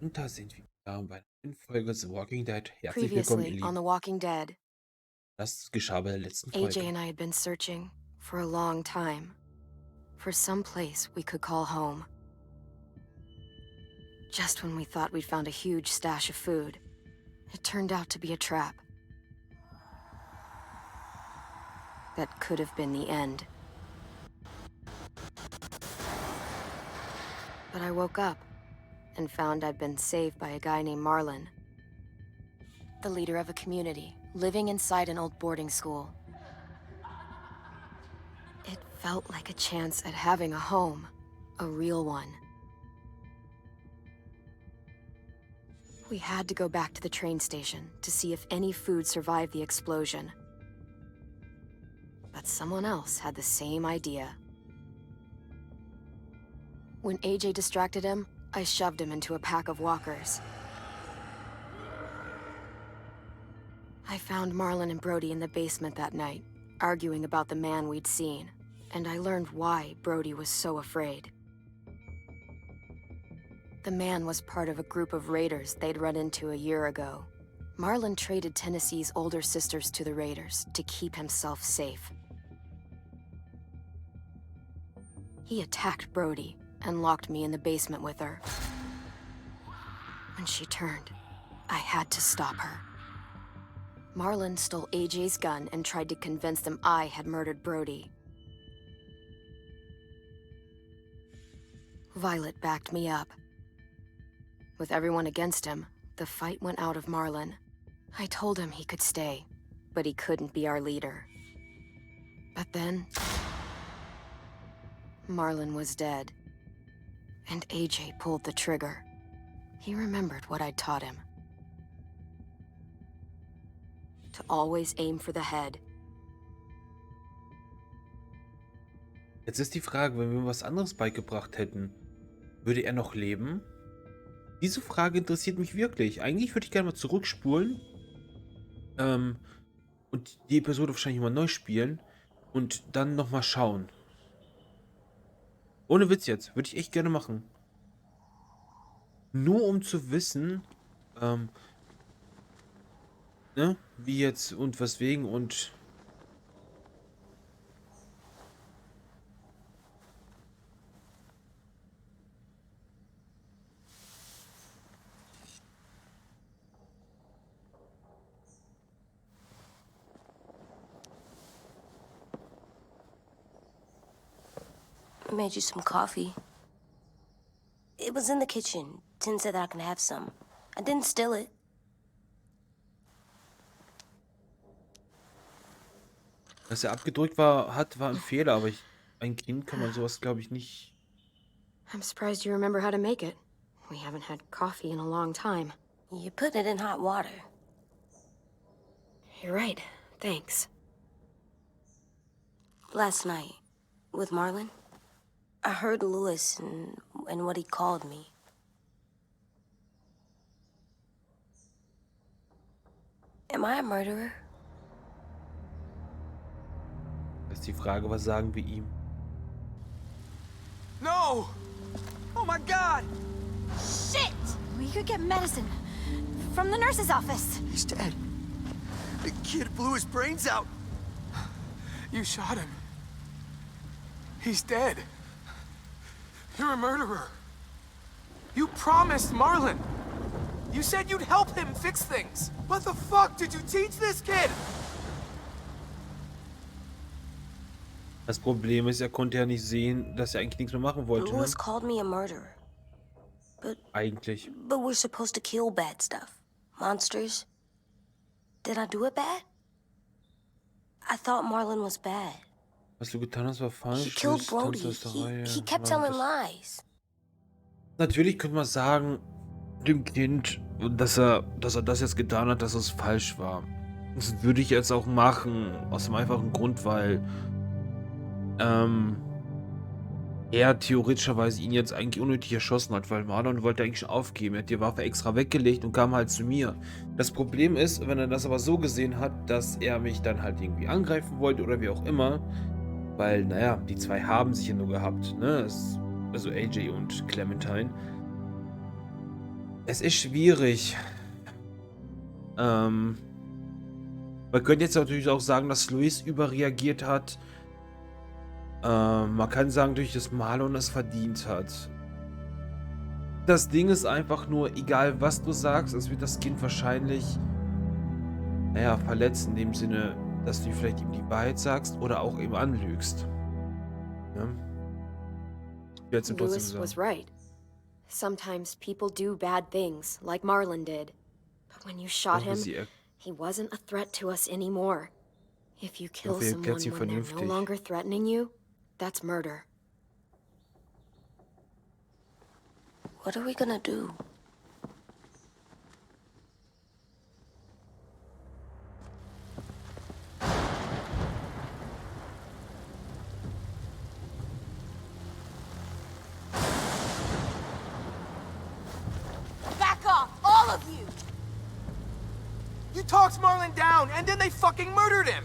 Und da sind wir wieder bei einer neuen Folge The Walking Dead. Herzlich willkommen, ihr Previously on Lieben. The Walking Dead, Das geschah bei der letzten AJ Folge. and I had been searching for a long time for some place we could call home. Just when we thought we'd found a huge stash of food, it turned out to be a trap. That could have been the end. But I woke up and found I'd been saved by a guy named Marlon, the leader of a community living inside an old boarding school. It felt like a chance at having a home, a real one. We had to go back to the train station to see if any food survived the explosion. But someone else had the same idea. When AJ distracted him, I shoved him into a pack of walkers. I found Marlon and Brody in the basement that night, arguing about the man we'd seen, and I learned why Brody was so afraid. The man was part of a group of raiders they'd run into a year ago. Marlon traded Tennessee's older sisters to the raiders to keep himself safe. He attacked Brody and locked me in the basement with her. When she turned, I had to stop her. Marlon stole AJ's gun and tried to convince them I had murdered Brody. Violet backed me up. With everyone against him, the fight went out of Marlon. I told him he could stay, but he couldn't be our leader. But then, Marlon was dead, and AJ pulled the trigger. He remembered what I'd taught him. To always aim for the head. Jetzt ist die Frage, wenn wir ihm was anderes beigebracht hätten, würde er noch leben? Diese Frage interessiert mich wirklich. Eigentlich würde ich gerne mal zurückspulen und die Episode wahrscheinlich mal neu spielen und dann nochmal schauen. Ohne Witz jetzt, würde ich echt gerne machen. Nur um zu wissen, ne, wie jetzt und weswegen und I made you some coffee. It was in the kitchen. Tin said that I can have some. I didn't steal it. dass er abgedrückt war ein Fehler, aber ein Kind kann man sowas, glaube ich, nicht. I'm surprised you remember how to make it. We haven't had coffee in a long time. You put it in hot water. You're right. Thanks. Last night, with Marlon, I heard Lewis and what he called me. Am I a murderer? Das ist die Frage, was sagen wir ihm? No! Oh my God! Shit! We could get medicine from the nurse's office. He's dead. The kid blew his brains out. You shot him. He's dead. You're a murderer. You promised Marlon. You said you'd help him fix things. What the fuck did you teach this kid? Das Problem ist, er konnte ja nicht sehen, dass er eigentlich nichts mehr machen wollte, ne? Lewis called me a murderer. Eigentlich. But we're supposed to kill bad stuff. Monsters. Did I do it bad? I thought Marlon was bad. Was du getan hast, war falsch. He killed Das Brody. tanzt aus der Reihe. He kept War telling das- lies. Natürlich könnte man sagen, dem Kind, dass er das jetzt getan hat, dass es falsch war. Das würde ich jetzt auch machen, aus dem einfachen Grund, weil er theoretischerweise ihn jetzt eigentlich unnötig erschossen hat, weil Marlon wollte eigentlich schon aufgeben. Er hat die Waffe extra weggelegt und kam halt zu mir. Das Problem ist, wenn er das aber so gesehen hat, dass er mich dann halt irgendwie angreifen wollte oder wie auch immer, weil, naja, die zwei haben sich ja nur gehabt, ne? Also AJ und Clementine. Es ist schwierig. Man könnte jetzt natürlich auch sagen, dass Luis überreagiert hat. Man kann sagen, durch das Marlon es verdient hat. Das Ding ist einfach nur, egal was du sagst, es wird das Kind wahrscheinlich, naja, verletzt in dem Sinne, dass du vielleicht ihm die Wahrheit sagst oder auch ihm anlügst. Ja? Ich werde es ihm trotzdem Louis was sagen. right. Sometimes people do bad things, like Marlon did. But when you shot him, he wasn't a threat to us anymore. If you kill hoffe, ihr erklärt someone sie when they're no vernünftig. longer threatening you, that's murder. What are we gonna do? Back off, all of you! You talked Marlon down, and then they fucking murdered him!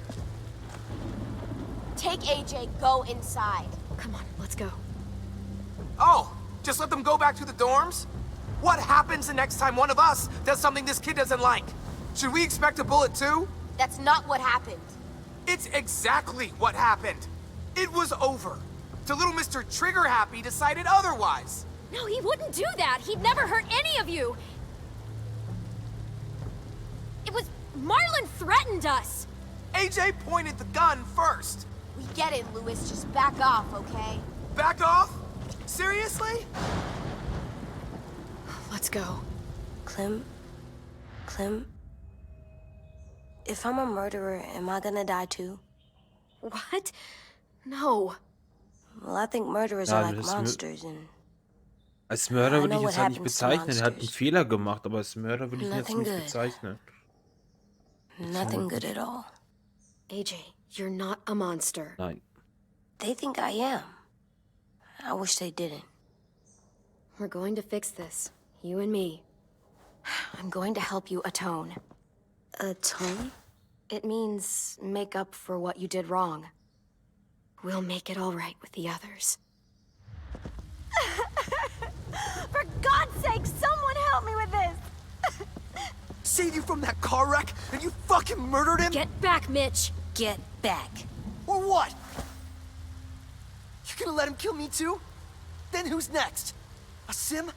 Take AJ, go inside. Come on, let's go. Oh, just let them go back to the dorms? What happens the next time one of us does something this kid doesn't like? Should we expect a bullet too? That's not what happened. It's exactly what happened. It was over. Till little Mr. Trigger Happy decided otherwise. No, he wouldn't do that. He'd never hurt any of you. It was... Marlon threatened us. AJ pointed the gun first. We get it, Louis. Just back off, okay? Back off? Seriously? Let's go. Clem? If I'm a murderer, am I gonna die too? What? No. Well, I think murderers Ja, are like das monsters and als Mörder I würde ich know es what halt nicht happens to bezeichnen. Er hat einen monsters. Fehler gemacht, aber als Mörder würde ich ihn jetzt Nothing nicht good. bezeichnen. nothing good at all. AJ, you're not a monster. Nein. They think I am. I wish they didn't. We're going to fix this. You and me. I'm going to help you atone. Atone? It means make up for what you did wrong. We'll make it all right with the others. For God's sake, someone help me with this! Saved you from that car wreck, and you fucking murdered him? Get back, Mitch! Get back. Or what? You gonna let him kill me too? Then who's next? A sim?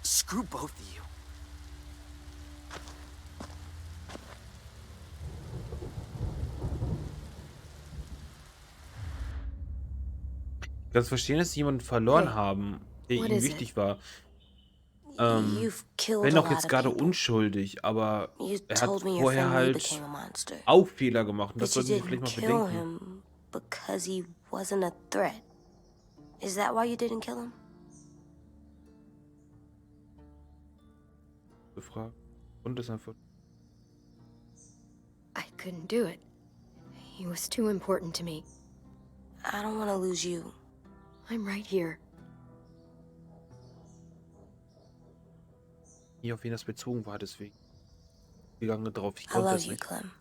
Screw both of you. Ich kann es verstehen, dass sie jemanden verloren Hey, haben, der what ihnen is it? wichtig war. You've killed Wenn a auch lot jetzt of gerade people. unschuldig, aber You er hat told me your vorher family halt became a monster. auch Fehler gemacht und das But you sollten Sie vielleicht didn't mal kill bedenken. him because he wasn't a threat. Is that why you didn't kill him? Gefragt. Und ist einfach. I couldn't do it. He was too important to me. I don't want to lose you. I'm right here. Nie auf wen das bezogen war, deswegen. Gegangen drauf. Ich I konnte love es you, nicht. Clem.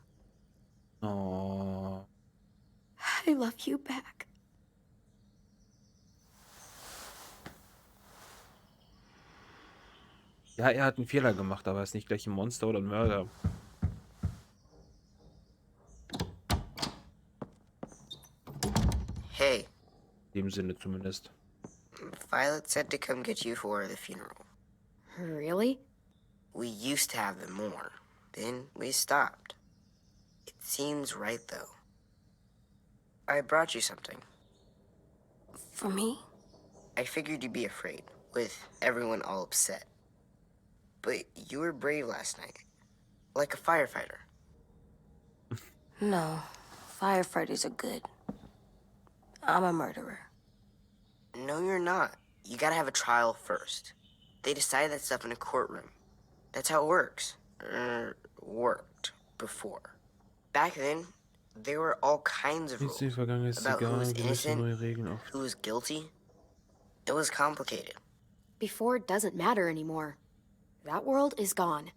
Oh. I love you back. Ja, er hat einen Fehler gemacht, aber er ist nicht gleich ein Monster oder ein Mörder. Hey, In dem Sinne zumindest. Violet said to come get you for the funeral. Really? We used to have them more. Then we stopped. It seems right, though. I brought you something. For me? I figured you'd be afraid, with everyone all upset. But you were brave last night. Like a firefighter. No. Firefighters are good. I'm a murderer. No, you're not. You gotta have a trial first. They decide that stuff in a courtroom. That's how it works. Worked before. Back then, there were all kinds of rules about who was innocent, who was guilty. It was complicated. Before doesn't matter anymore. That world is gone.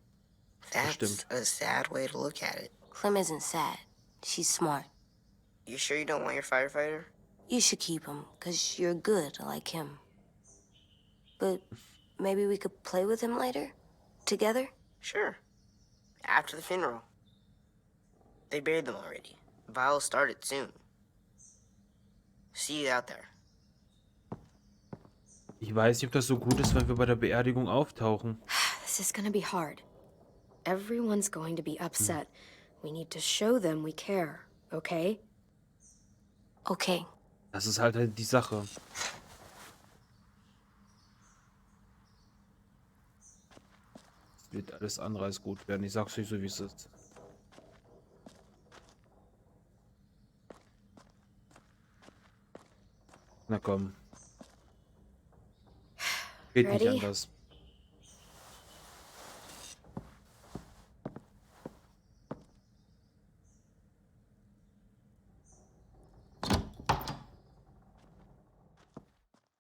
That's a sad way to look at it. Clem isn't sad. She's smart. You sure you don't want your firefighter? You should keep him, 'cause you're good like him. But maybe we could play with him later? Together? Sure. After the funeral. They buried them already. Viol'll start it soon. See you out there. Ich weiß nicht, ob das so gut ist, wenn wir bei der Beerdigung auftauchen. This is gonna be hard. Everyone's going to be upset. We need to show them we care, okay? Okay. Das ist halt die Sache. Es wird alles andere als gut werden. Ich sag's euch so, wie es ist. Na komm. Geht nicht Ready? anders.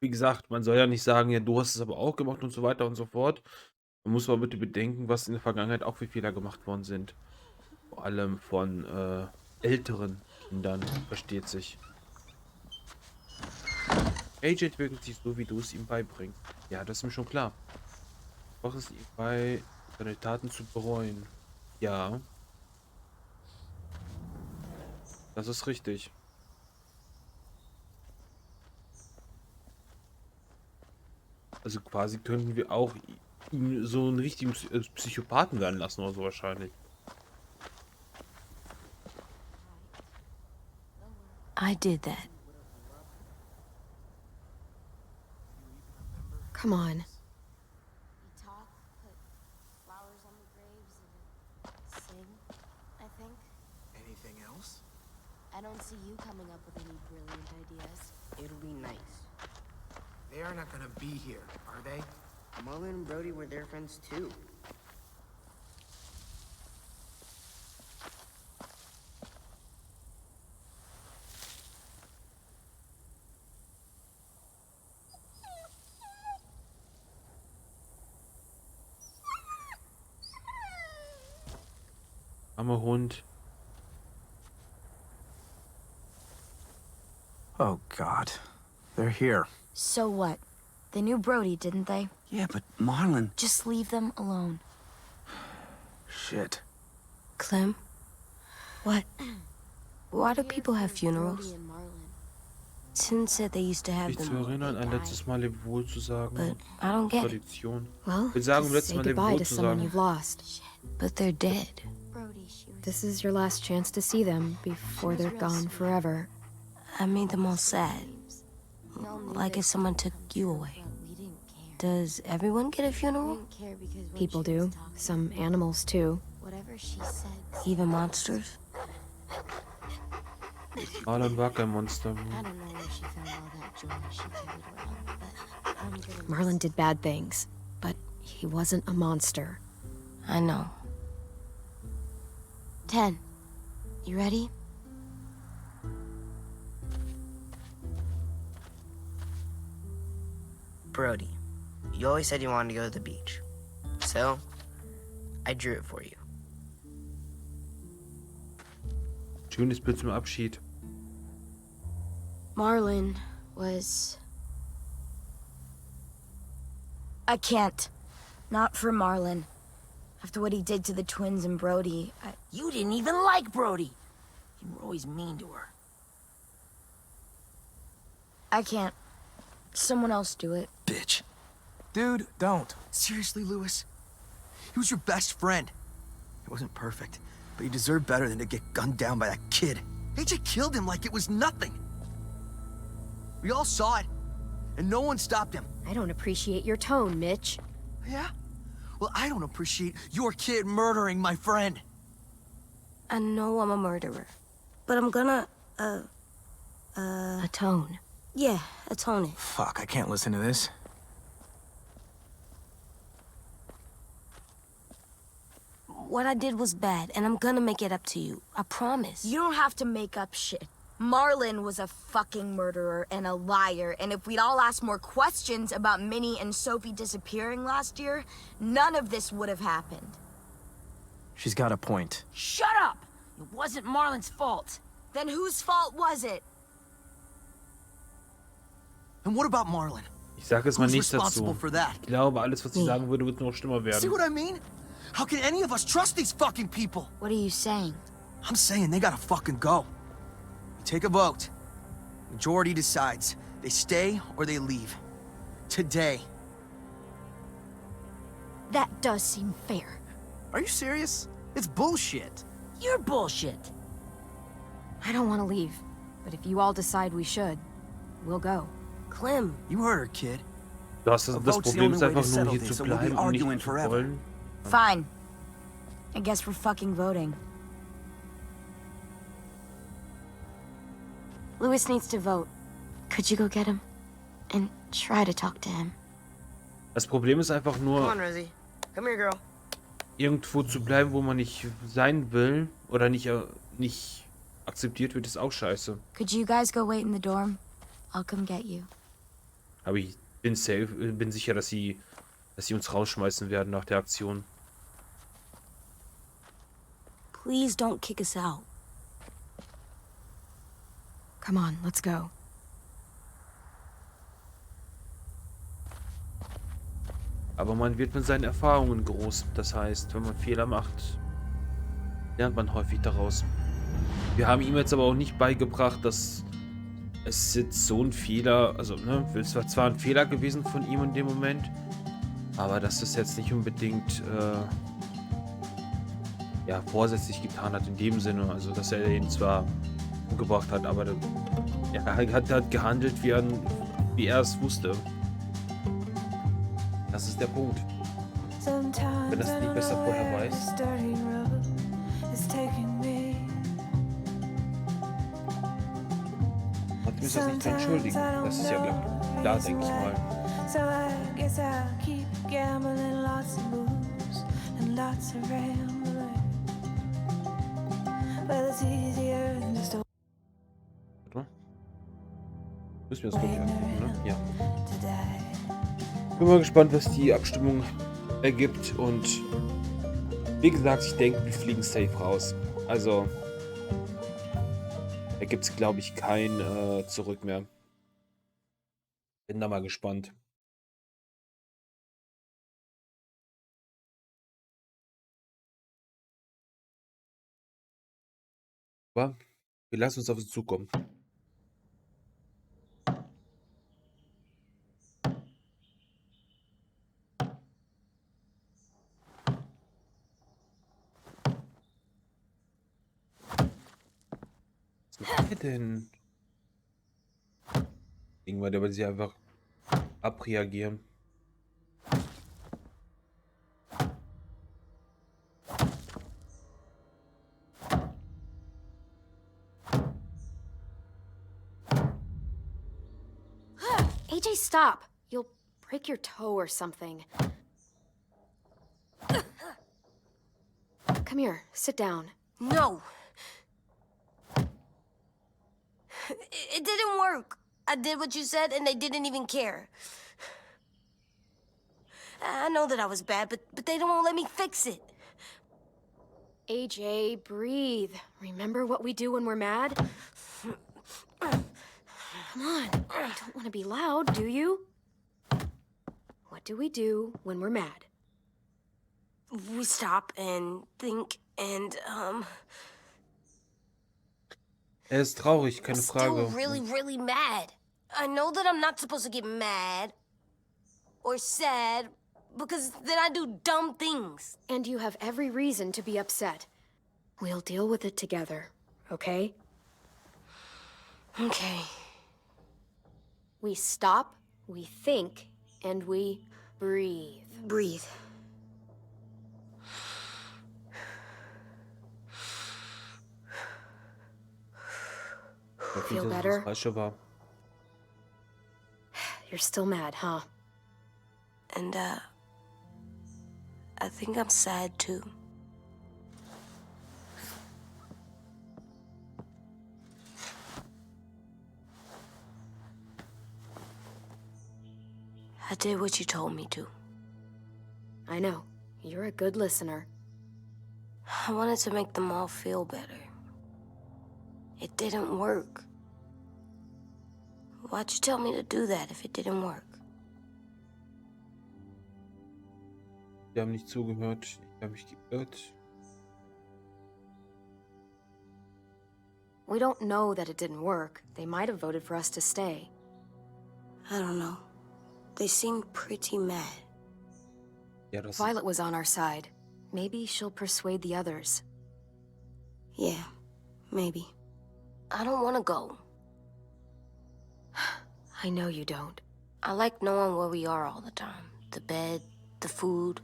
Wie gesagt, man soll ja nicht sagen, ja, du hast es aber auch gemacht und so weiter und so fort. Man muss mal bitte bedenken, was in der Vergangenheit auch für Fehler gemacht worden sind. Vor allem von älteren Kindern, versteht sich. AJ entwickelt sich so, wie du es ihm beibringst. Ja, das ist mir schon klar. Mach es ihm bei, seine Taten zu bereuen. Ja. Das ist richtig. Also quasi könnten wir auch ihn so einen richtigen Psychopathen werden lassen oder so wahrscheinlich. I did that. Come on. We talk, put flowers on the graves, and sing, I think. Anything else? I don't see you coming up with any brilliant ideas. It'll be nice. They are not gonna be here, are they? Marlon and Brody were their friends too. Armer Hund. Oh, God. They're here. So what? They knew Brody, didn't they? Yeah, but Marlon... Just leave them alone. Shit. Clem, What? why do people have Brody funerals? and Marlon. Tin said they used to have Dich zu them, erinnern, ein letztes Mal Lebewohl zu sagen. but I don't get it. Tradition. Well, Ich würde sagen, just letztes say Mal goodbye Lebewohl to zu someone sagen. you've lost. But they're dead. Brody, she was... This is your last chance to see them before they're gone forever. I made them all sad. We all knew Like that if someone she'd took come you too, away. but we didn't care. Does everyone get a We funeral? didn't care because when People she was do. talking, Some animals too. whatever she said. Even monsters? Marlon war kein Monster. I don't know where she found all that joy she carried around, but I'm gonna Marlon did bad things, but he wasn't a monster. I know. 10. You ready? Brody, you always said you wanted to go to the beach. So, I drew it for you. Schönes Bild zum Abschied. Marlon was... I can't. Not for Marlon. After what he did to the twins and Brody, You didn't even like Brody. You were always mean to her. I can't. Someone else do it. Bitch. Dude, don't. Seriously, Lewis? He was your best friend. He wasn't perfect, but he deserved better than to get gunned down by that kid. AJ killed him like it was nothing. We all saw it, and no one stopped him. I don't appreciate your tone, Mitch. Yeah? Well, I don't appreciate your kid murdering my friend. I know I'm a murderer. But I'm gonna, Atone. yeah, atone it. Fuck, I can't listen to this. What I did was bad, and I'm gonna make it up to you. I promise. You don't have to make up shit. Marlon was a fucking murderer and a liar, and if we'd all asked more questions about Minnie and Sophie disappearing last year, none of this would have happened. She's got a point. Shut up! It wasn't Marlon's fault. Then whose fault was it? And what about Marlon? Ich sage jetzt mal Who's nichts responsible dazu. for that? Ich glaube, alles, was sie sagen würde, wird noch schlimmer See werden. what I mean? How can any of us trust these fucking people? What are you saying? I'm saying they gotta fucking go. We take a vote. Majority decides. They stay or they leave. Today. That does seem fair. Are you serious? It's bullshit. You're bullshit. I don't want to leave, but if you all decide we should, we'll go. Clem, You heard her, kid. Das A Problem vote's the ist only way einfach to nur, settle hier this, zu or we'll be bleiben und arguing nicht zu forever. wollen. Fine. I guess we're fucking voting. Louis needs to vote. Could you go get him? And try to talk to him. Das Problem ist einfach Come on, nur, Rosie. Come here, girl. irgendwo zu bleiben, wo man nicht sein will oder nicht akzeptiert wird, ist auch scheiße. Could you guys go wait in the dorm? I'll come get you. Aber ich bin sicher, dass sie uns rausschmeißen werden nach der Aktion. please don't kick us out. Come on, let's go. Aber man wird mit seinen Erfahrungen groß. Das heißt, wenn man Fehler macht, lernt man häufig daraus. Wir haben ihm jetzt aber auch nicht beigebracht, dass es jetzt so ein Fehler, also ne, es war zwar ein Fehler gewesen von ihm in dem Moment, aber dass es jetzt nicht unbedingt ja, vorsätzlich getan hat in dem Sinne, also dass er ihn zwar umgebracht hat, aber er hat gehandelt, wie er es wusste. Das ist der Punkt. Wenn das nicht besser vorher weiß. Man muss das nicht entschuldigen. Das ist ja klar, denke ich mal. So I guess I'll keep gambling lots of moves and lots of rambling. Well, it's easier than just Warte mal. Müssen wir das glaube ich angucken, ne? Ja. to die. Bin mal gespannt, was die Abstimmung ergibt. Und wie gesagt, ich denke, wir fliegen safe raus. Also, da gibt es, glaube ich, kein Zurück mehr. Bin da mal gespannt. Aber wir lassen uns auf uns zukommen. Was macht ihr denn? Irgendwann, aber sie einfach abreagieren. AJ, stop. You'll break your toe or something. Come here, sit down. No. It didn't work. I did what you said, and they didn't even care. I know that I was bad, but they don't let me fix it. AJ, breathe. Remember what we do when we're mad? Come on, you don't want to be loud, do you? What do we do when we're mad? We stop and think and, Er ist traurig, keine still Frage. really, really mad. I know that I'm not supposed to get mad or sad because then I do dumb things. And you have every reason to be upset. We'll deal with it together, okay? Okay. We stop, we think, and we breathe. Breathe. Ich Feel weiß, dass better? das Falsche war. You're still mad, huh? And, I think I'm sad too. I did what you told me to. I know. You're a good listener. I wanted to make them all feel better. It didn't work. Why'd you tell me to do that if it didn't work? Die haben nicht zugehört. Ich habe mich geirrt. We don't know that it didn't work. They might have voted for us to stay. I don't know. They seemed pretty mad. Ja, das Violet was on our side. Maybe she'll persuade the others. Yeah, maybe. I don't want to go. I know you don't. I like knowing where we are all the time. The bed, the food.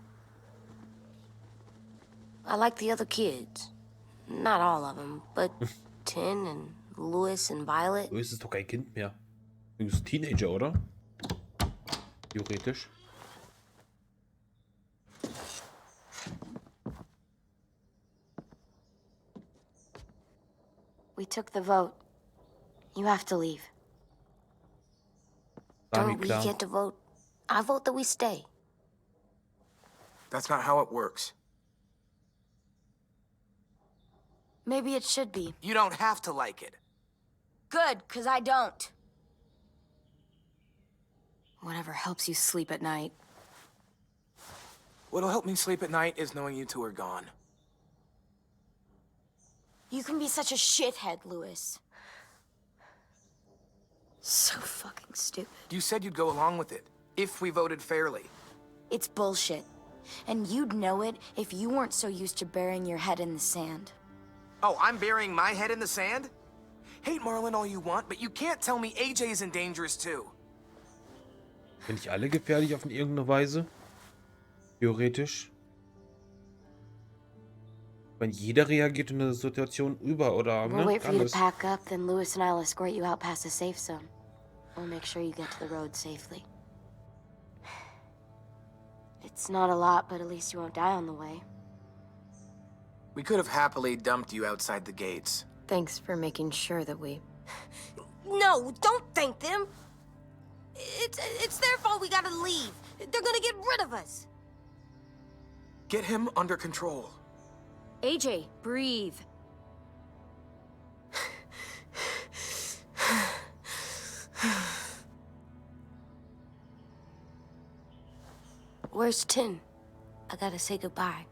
I like the other kids. Not all of them, but Tin and Louis and Violet. Louis ist doch kein Kind mehr. Du bist Teenager, oder? Theoretisch. We took the vote. You have to leave. War mir Don't we klar. get to vote? I vote that we stay. That's not how it works. Maybe it should be. You don't have to like it. Good, 'cause I don't. Whatever helps you sleep at night. What'll help me sleep at night is knowing you two are gone. You can be such a shithead, Louis. So fucking stupid. You said you'd go along with it, if we voted fairly. It's bullshit. And you'd know it if you weren't so used to burying your head in the sand. Oh, I'm burying my head in the sand? Hate Marlon all you want, but you can't tell me AJ isn't dangerous too. Sind nicht alle gefährlich auf irgendeine Weise? Theoretisch. Wenn jeder reagiert in einer Situation über oder We'll wait for you to alles. pack up, then Louis and I'll escort you out past the safe zone. We'll make sure you get to the road safely. It's not a lot, but at least you won't die on the way. We could have happily dumped you outside the gates. Thanks for making sure that we... No, don't thank them. It's their fault we gotta leave. They're gonna get rid of us. Get him under control. AJ, breathe. Where's Tin? I gotta say goodbye.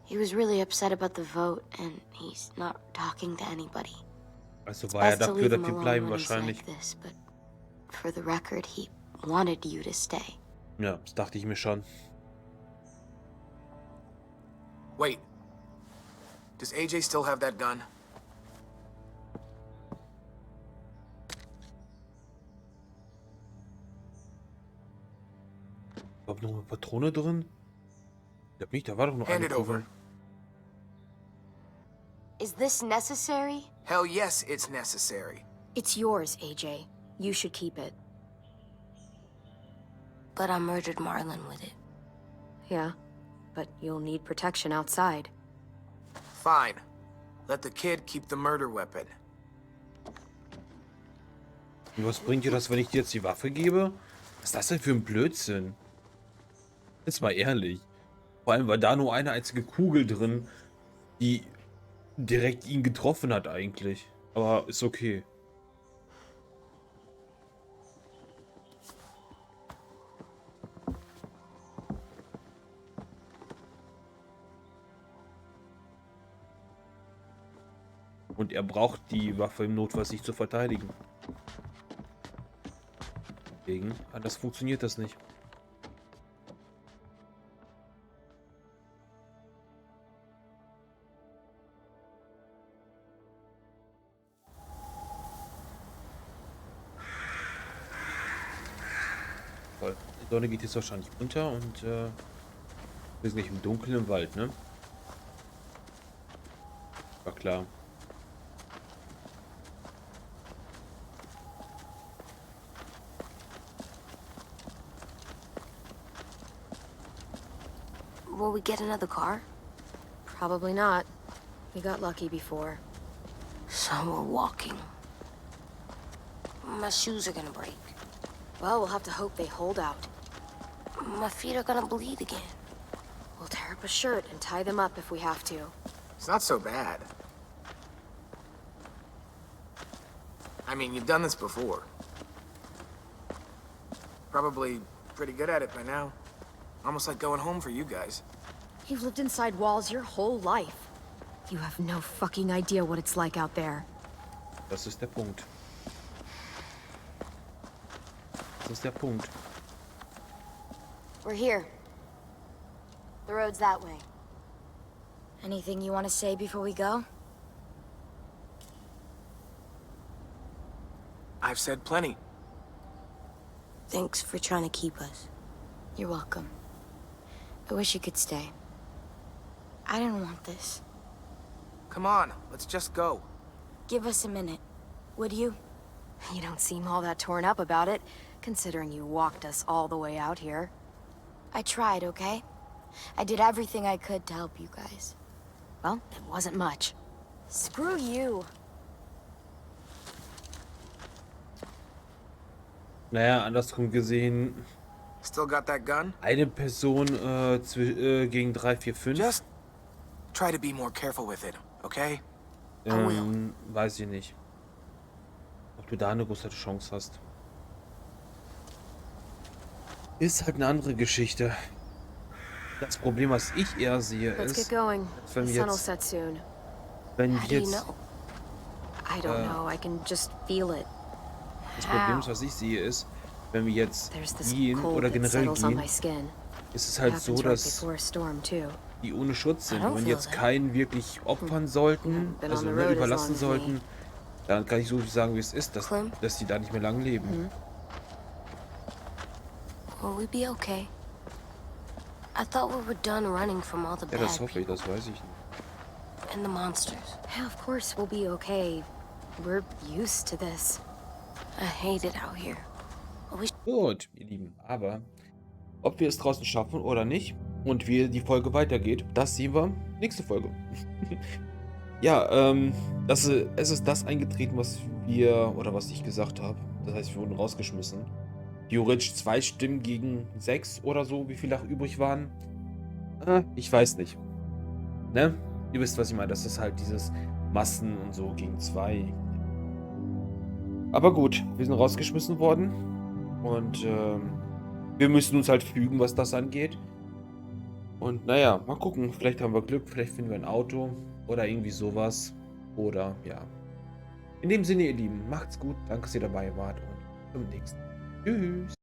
He was really upset about the vote, and he's not talking to anybody. Also war er Best to dafür, leave him dass wir alone bleiben when he's wahrscheinlich. like this, but for the record, he wanted you to stay. Ja, das dachte ich mir schon. Wait. Does AJ still have that gun? Ob noch eine Patrone drin? Ich glaube nicht, da war doch noch Hand eine it over. Kugel. Is this necessary? Hell yes, it's necessary. It's yours, AJ. You should keep it. But I murdered Marlon with it. Yeah, but you'll need protection outside. Fine. Let the kid keep the murder weapon. Und was bringt dir das, wenn ich dir jetzt die Waffe gebe? Was ist das denn für ein Blödsinn? Jetzt mal ehrlich. Vor allem war da nur eine einzige Kugel drin, die direkt ihn getroffen hat eigentlich. Aber ist okay. Und er braucht die Waffe im Notfall, sich zu verteidigen. Deswegen, anders funktioniert das nicht. Toll. Die Sonne geht jetzt wahrscheinlich unter und wir sind nicht im Dunkeln im Wald, ne? War klar. Will we get another car? Probably not. We got lucky before. So we're walking. My shoes are gonna break. Well, we'll have to hope they hold out. My feet are gonna bleed again. We'll tear up a shirt and tie them up if we have to. It's not so bad. I mean, you've done this before. Probably pretty good at it by now. Almost like going home for you guys. You've lived inside walls your whole life. You have no fucking idea what it's like out there. Das ist der Punkt. Das ist der Punkt. We're here. The road's that way. Anything you want to say before we go? I've said plenty. Thanks for trying to keep us. You're welcome. I wish you could stay. I didn't want this. Come on, let's just go. Give us a minute, would you? You don't seem all that torn up about it, considering you walked us all the way out here. I tried, okay? I did everything I could to help you guys. Well, it wasn't much. Screw you. Naja, andersrum gesehen, Still got that gun? eine Person gegen 3, 4, 5. Just try to be more careful with it, okay? Weiß ich nicht. Ob du da eine große Chance hast. Ist halt eine andere Geschichte. Das Problem, was ich eher sehe, Let's get ist, going. wenn The wir sun'll jetzt, set soon. wenn How do wir you jetzt, know? I don't know, I can just feel it. das Problem, was ich sehe, ist, wenn wir jetzt There's this gehen cold oder that generell settles on gehen, my skin. ist es halt so, Happens right dass before a storm too. die ohne Schutz sind. I don't Und wenn feel jetzt that. keinen wirklich opfern sollten, Been also on the ne, road as überlassen long as me. sollten, dann kann ich so viel sagen, wie es ist, Clem? dass die da nicht mehr lang leben. Will we be okay? I thought we were done running from all the Ja, bad das hoffe ich, people das weiß ich nicht. and the monsters. Yeah, of course we'll be okay. We're used to this. I hate it out here. I wish Gut, ihr Lieben, aber ob wir es draußen schaffen oder nicht und wie die Folge weitergeht, das sehen wir nächste Folge. Ja, es ist das eingetreten, was wir, oder was ich gesagt habe. Das heißt, wir wurden rausgeschmissen. Theoretisch 2 Stimmen gegen 6 oder so, wie viele auch übrig waren. Ich weiß nicht. Ne? Ihr wisst, was ich meine. Das ist halt dieses Massen und so gegen 2. Aber gut, wir sind rausgeschmissen worden. Und wir müssen uns halt fügen, was das angeht. Und naja, mal gucken. Vielleicht haben wir Glück, vielleicht finden wir ein Auto oder irgendwie sowas. Oder ja. In dem Sinne, ihr Lieben, macht's gut. Danke, dass ihr dabei wart und zum nächsten Mal. Tschüss.